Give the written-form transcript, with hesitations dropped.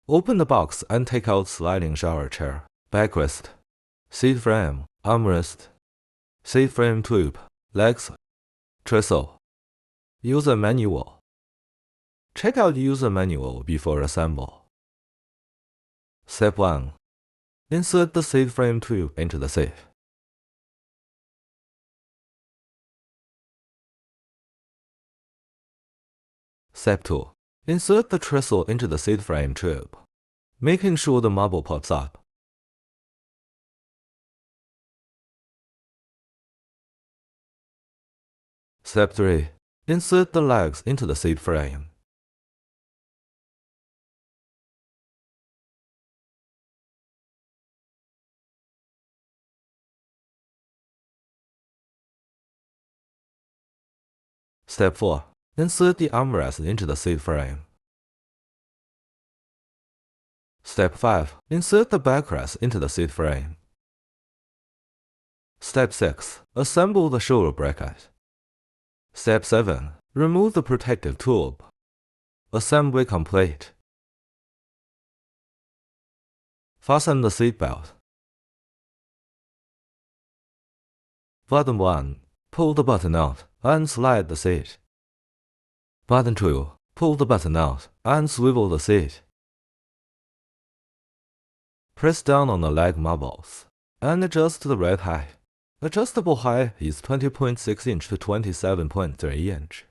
Open the box and take out sliding shower chair, backrest, seat frame, armrest, seat frame tube, legs, trestle. User manual. Check out user manual before assemble. Step 1. Insert the seat frame tube into the seat. Step 2. Insert the trestle into the seat frame tube, making sure the marble pops up. Step 3. Insert the legs into the seat frame. Step 4. Insert the armrest into the seat frame. Step 5. Insert the backrest into the seat frame. Step 6. Assemble the shoulder bracket. Step 7. Remove the protective tube. Assembly complete. Fasten the seat belt. Button 1. Pull the button out and slide the seat. Button 2. Pull the button out and swivel the seat. Press down on the leg marbles and adjust the right height. Adjustable height is 20.6 inch to 27.3 inch.